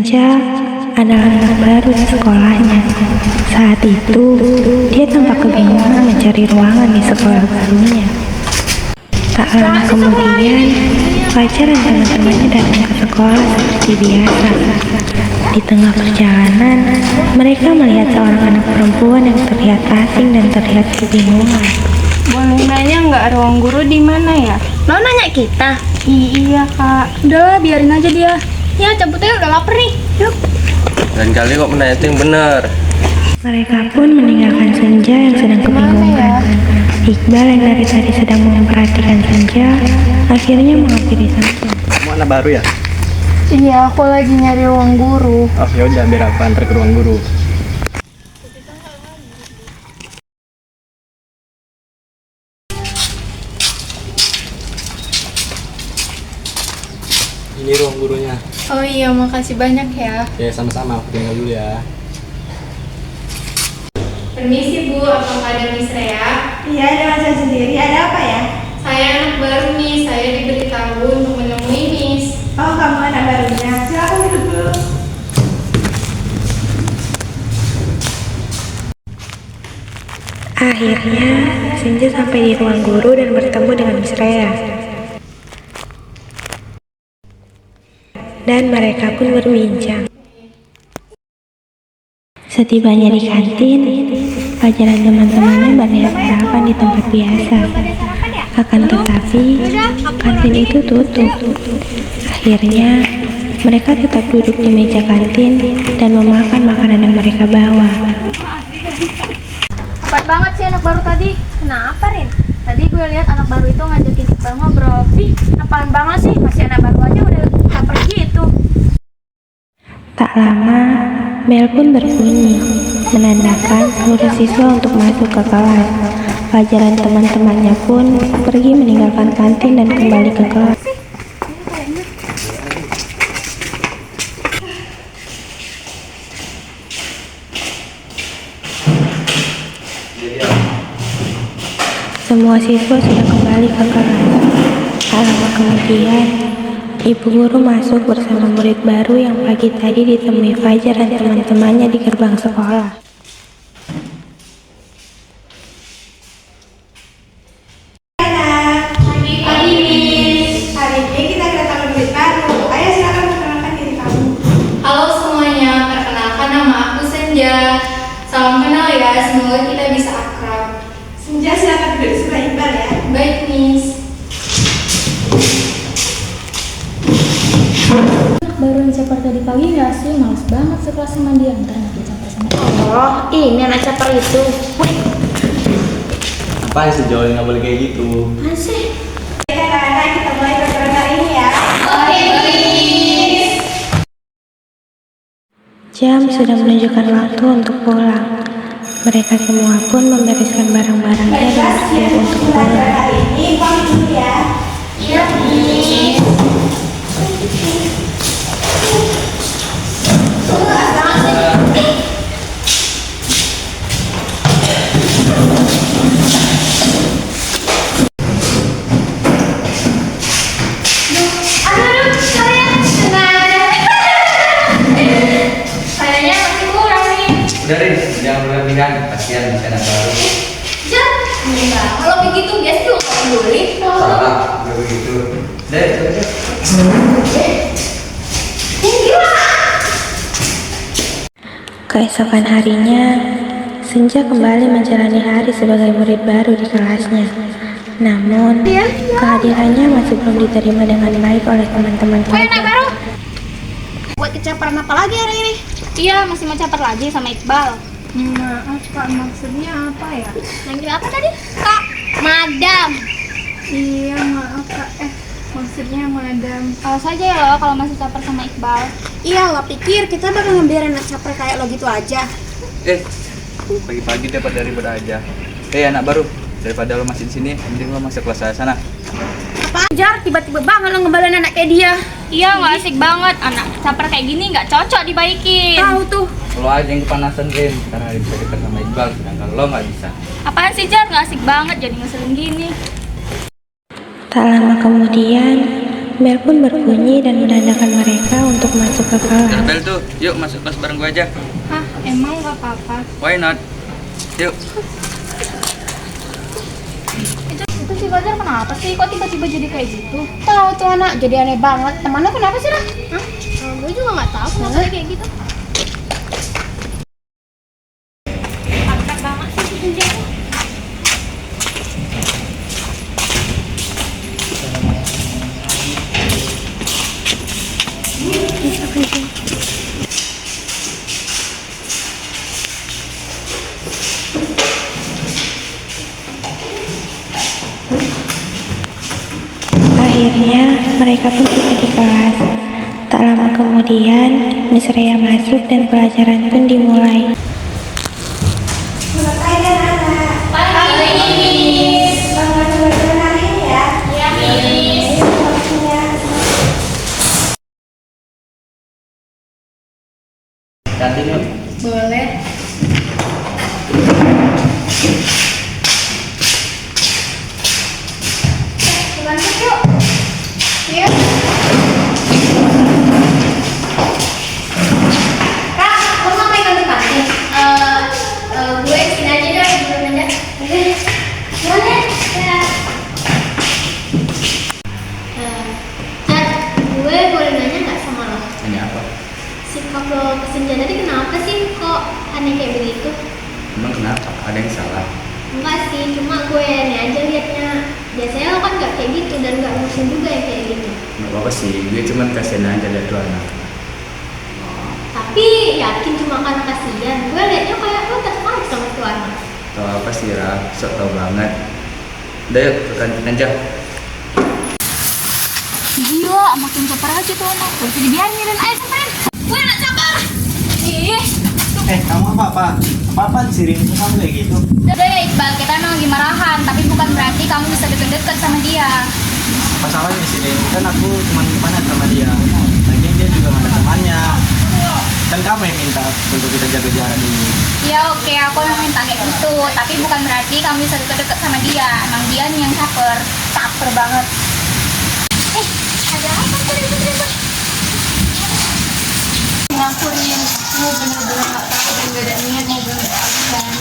Senja adalah anak baru di sekolahnya. Saat itu, dia tampak kebingungan mencari ruangan di sekolah barunya. Tak lama kemudian, Fajar dan teman-temannya datang ke sekolah seperti biasa. Di tengah perjalanan, mereka melihat seorang anak perempuan yang terlihat asing dan terlihat kebingungan. Boleh nanya nggak ruang guru di mana ya? Mau nanya kita? Iya kak. Udahlah, biarin aja dia. Ya, cabut aja, udah lapar nih. Yuk. Dan kali kok menanya itu yang benar. Mereka pun meninggalkan Senja yang sedang kebingungan. Iqbal yang dari tadi sedang memperhatikan Senja, akhirnya mengakhiri Senja. Kamu anak baru ya? Iya, aku lagi nyari ruang guru. Oh yaudah, biar aku antar ke ruang guru. Ini ruang gurunya. Oh iya, makasih banyak ya. Ya sama-sama, aku tinggal dulu ya. Permisi Bu, apakah ada Miss Rea? Iya, dengan saya sendiri. Ada apa ya? Saya anak baru nih, saya diberitahu untuk menemui Miss. Oh, kamu anak barunya. Silakan duduk dulu. Akhirnya, Senja sampai di ruang guru dan bertemu dengan Miss Rea. Dan mereka pun berbincang. Setibanya di kantin, Fajar dan teman-temannya berniat sarapan di tempat biasa. Akan tetapi, kantin itu tutup. Akhirnya, mereka tetap duduk di meja kantin dan memakan makanan yang mereka bawa. Apaan banget sih anak baru tadi? Kenapa, Rin? Tadi gue lihat anak baru itu ngajakin kita ngobrol. Ih, apaan banget sih? Masih anak baru aja udah lapar gitu. Tak lama, bel pun berbunyi, menandakan seluruh siswa untuk masuk ke kelas. Fajar dan teman-temannya pun pergi meninggalkan kantin dan kembali ke kelas. Semua siswa sudah kembali ke kelas. Tak lama kemudian, ibu guru masuk bersama murid baru yang pagi tadi ditemui Fajar dan teman-temannya di gerbang sekolah. Hari ini kita kedatangan murid baru. Ayo silakan perkenalkan diri kamu. Halo semuanya, perkenalkan nama aku Senja. Salam kenal ya, semoga kita bisa akrab. Senja, silakan duduk di sebelah Iqbal ya. Baik Miss. Baru caper tadi pagi nggak sih? Males banget sekelas sama dia. Ntar nanti caper sama dia. Oh, ini anak caper itu. Apaan sih Joel, nggak boleh kayak gitu. Apaan sih? Oke, anak-anak, kita mulai pelajaran hari ini ya. Jam sudah menunjukkan waktu untuk pulang. Mereka semua pun membereskan barang-barangnya dan bersiap untuk Pelajaran pulang. hari ini, pamit dulu ya. Iya Miss. Kayaknya masih kurang nih. Udah Rin, jangan berlebihan, kasihan di anak baru. Enggak. Kalau begitu biasa juga nggak peduli. Salah, udah begitu. Deh. Keesokan harinya, Senja kembali menjalani hari sebagai murid baru di kelasnya. Namun, kehadirannya masih belum diterima dengan baik oleh teman-teman Anak Fajar. baru. Buat kecaperan apa lagi hari ini? Iya, masih mau caper lagi sama Iqbal. Maaf Kak, maksudnya apa ya? Manggil apa tadi? Kak, Madam. Iya maaf Kak, maksudnya madam. Awas aja ya lo kalau masih caper sama Iqbal. Iya, lo pikir kita bakal ngebiarin anak caper kayak lo gitu aja? Pagi-pagi daripada ribet aja. Anak baru, daripada lo masih di sini, mending lo masuk kelas saya sana. Apa? Jar, tiba-tiba banget lo ngebalain anak kayak dia. Iya, nggak asik banget. Anak caper kayak gini nggak cocok dibaikin. Tahu tuh. Lo aja yang kepanasan Rin, karena bisa dekat sama Iqbal, sedangkan lo nggak bisa. Apaan sih Jar? Nggak asik banget jadi ngeselin gini. Tak lama kemudian, bel pun berbunyi dan menandakan mereka untuk masuk ke kelas. Bel tuh, yuk masuk kelas bareng gue aja. Hah, emang gak apa-apa? Why not? Yuk. Itu si Fajar kenapa sih? Kok tiba-tiba jadi kayak gitu? Tahu tuh anak, jadi aneh banget. Temannya kenapa sih, Lah? Hah? Gue juga nggak tahu kenapa dia kayak gitu. Akrab banget sih si Fajar. Akhirnya mereka pun tiba di kelas. Tak lama kemudian, Miss Rea masuk dan pelajaran pun dimulai. Selamat pagi anak-anak. Selamat belajar hari ini ya. Ini waktunya. Kantin yuk. Boleh. Lanjut yuk. Yuk. Kak, kamu mau ikut ke kantin? Gue sini aja deh, duluan aja. Oke. Boleh. Ya. Jar, gue boleh nanya nggak sama lo? Ini apa? Sikap lo ke Senja tadi kenapa sih kok aneh kayak begitu? Emang kenapa? Ada yang salah? Enggak sih, cuma gue aneh aja liatnya. Biasanya lo kan gak kayak gitu dan gak musim juga yang kayak gitu. Nggak apa-apa sih, gue cuman kasihan aja liat tuh anak. Tapi yakin cuma karena kasihan. Gue liatnya kayak lo tertarik sama tuh anak. Tau apa sih, Ra? Sok tau banget. Udah yuk, ke kantin aja. Gila, makin caper aja tuh anak. Gak bisa dibiarin, ayo sampein. Gue anak caper. Ih, Kamu apa-apa? Apa-apaan sih Rin? Kamu kayak gitu? udah ya Iqbal, kita emang lagi marahan. Tapi bukan berarti kamu bisa deket-deket sama dia. Apa salahnya sih Rin? Kan aku cuma temenan sama dia. Lagian dia juga gak ada temannya. Kan kamu yang minta untuk kita jaga jarak dulu. Ya oke, aku emang minta kayak gitu. Tapi bukan berarti kamu bisa deket-deket sama dia. Emang dia nih yang caper. Caper banget. Ada apa tuh ribut-ribut? Ngakurin, gue bener-bener gak tahu dan gak ada niat mau bilang kalian.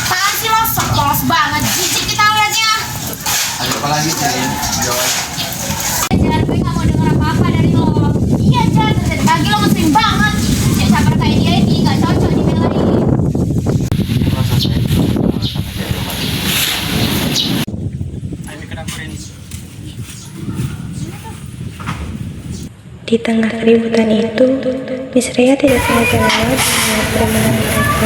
Apaan sih lo? Sok polos banget. Jijik kita liatnya. Ada apa lagi sih, Rin? Jawab. Jar, gue gak mau denger apa-apa dari lo. Iya Jar, dari pagi lo ngeselin banget. Si caper kayak dia ini gak cocok dibilangin. Ayo kenapa Rin? Di tengah keributan itu, Miss Rea tidak sengaja lewat dan melihat permainan mereka.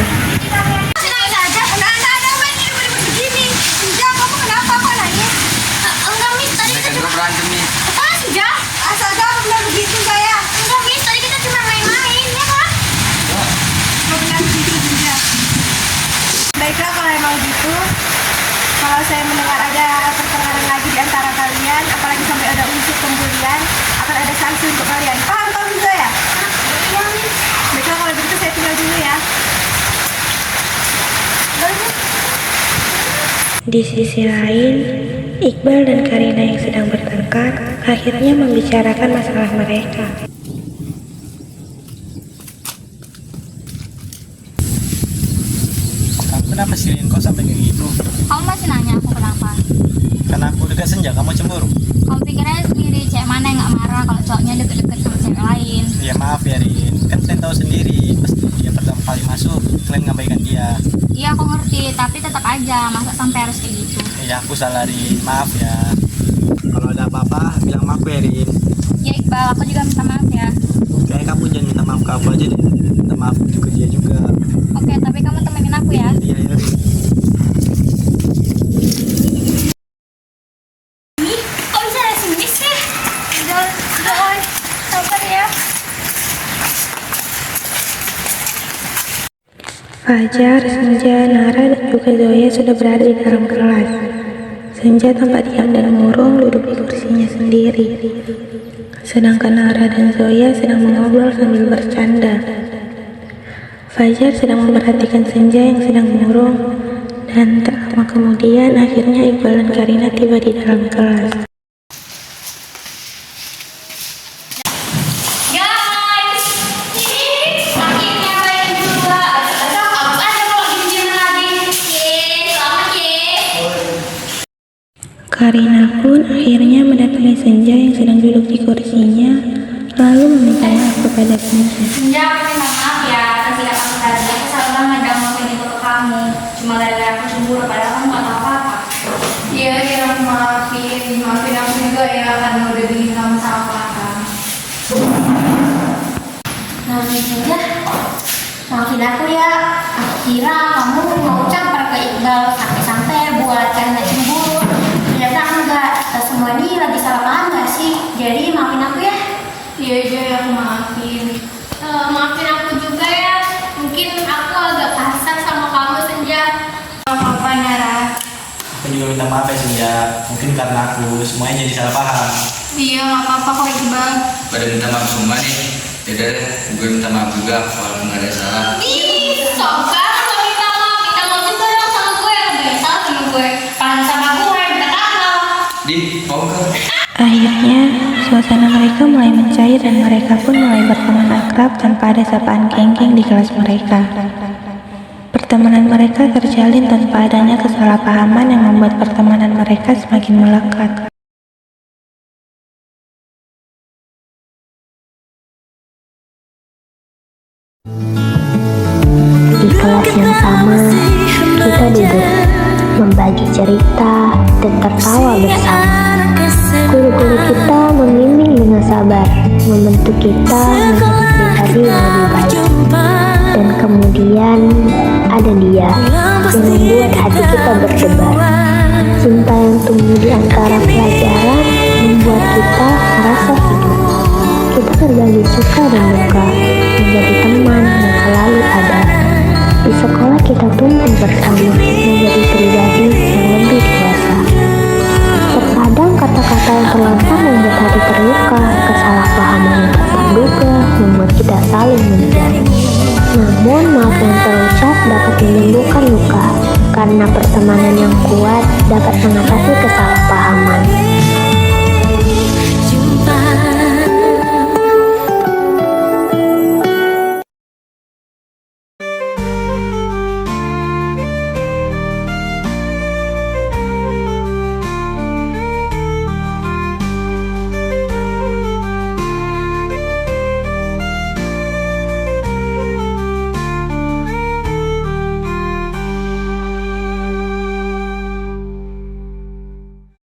Senang saja, ada apa ini ribut-ribut begini? Senja, kamu kenapa kok nanya? Enggak Miss, tadi kita Mereka cuma... berantem nih. Apaan Senja? Asal jangan bilang begitu saya. Enggak Miss, tadi kita cuma main-main, ya kan? Mau bilang begitu juga. Baiklah kalau emang gitu. Kalau saya mendengar ada pertengkaran lagi di antara kalian, apalagi sampai ada unsur pembulian, akan ada sanksi untuk kalian. Paham kalau bisa ya? Iya Miss. Baiklah kalau begitu saya tinggal dulu ya. Di sisi lain, Iqbal dan Karina yang sedang bertengkar akhirnya membicarakan masalah mereka. Kamu kenapa sih Rin? Kok sampai kayak gitu? Kamu masih nanya aku kenapa? Karena aku dekat Senja, kamu cemburu. Kamu pikir aja sendiri, cewek mana yang gak marah kalau cowoknya deket-deket sama cewek lain? Ya maaf ya Rin, kan kalian tahu sendiri. Pasti dia pertama kali masuk, kalian ngabaikan dia. Iya aku ngerti, tapi tetap aja, masa sampai harus kayak gitu? Ya aku salah Rin, maaf ya. Kalau ada apa-apa, bilang maaf ya Rin. Ya Iqbal, aku juga minta maaf ya. Kayak kamu jangan minta maaf ke aku aja deh. Minta maaf ke dia juga. Oke, tapi kamu temenin aku ya. Iya ya Rin. Kok bisa ada sini sih? Udah, sabar ya. Fajar, Senja, Nara, dan juga Zoya sudah berada di dalam kelas. Senja tampak diam dan murung duduk di kursinya sendiri. Sedangkan Nara dan Zoya sedang mengobrol sambil bercanda. Fajar sedang memperhatikan Senja yang sedang murung, dan tak lama kemudian akhirnya Iqbal dan Karina tiba di dalam kelas. Karina pun akhirnya mendatangi Senja yang sedang duduk di kursinya, lalu meminta maaf kepada Senja. Senja, aku minta maaf ya atas sikap aku tadi. Aku salah banget udah ngelakuin itu ke kamu. Cuma gara-gara aku cemburu, padahal kamu gak tahu apa-apa. Iya, aku maafin aku juga ya karena udah bikin kamu salah paham. Nah, Senja, maafin aku ya. Aku kira kamu mau campur ke Iqbal sampai-sampai buat karena cemburu. Ternyata enggak. Kita semua ini lagi salah paham gak sih? Jadi maafin aku ya. Iya, aku maafin. Maafin aku juga ya. Mungkin aku agak kasar sama kamu, Senja. Apa Nara? Aku juga minta maaf ya Senja, mungkin karena aku semuanya jadi salah paham. Iya, nggak apa-apa kok Iqbal. Pada minta maaf semua nih. Yaudah deh, gue minta maaf juga walaupun gak ada yang salah. Ih, sobat, kalau minta maaf juga dong sama gue. Yang udah salah sama gue. Kalau sama gue, minta maaf. Di, mau ke? Akhirnya, suasana mereka mulai mencair dan mereka pun mulai berteman akrab tanpa ada sapaan geng-geng di kelas mereka. Pertemanan mereka terjalin tanpa adanya kesalahpahaman yang membuat pertemanan mereka semakin melekat. Di kelas yang sama, kita duduk, membagi cerita, dan tertawa bersama. Guru-guru kita membimbing dengan sabar, membentuk kita menjadi pribadi yang lebih baik. Dan kemudian ada dia yang membuat hati kita berdebar. Cinta yang tumbuh di antara pelajaran membuat kita merasa hidup. Kita berbagi suka dan duka, menjadi teman yang selalu ada. Di sekolah kita tumbuh bersama, menjadi pribadi yang lebih dewasa. Terkadang kata-kata yang terlontar membuat hati terluka, kesalahpahaman yang tak terduga membuat kita saling menjauh. Namun maaf yang terucap dapat menyembuhkan luka, karena pertemanan yang kuat dapat mengatasi kesalahpahaman.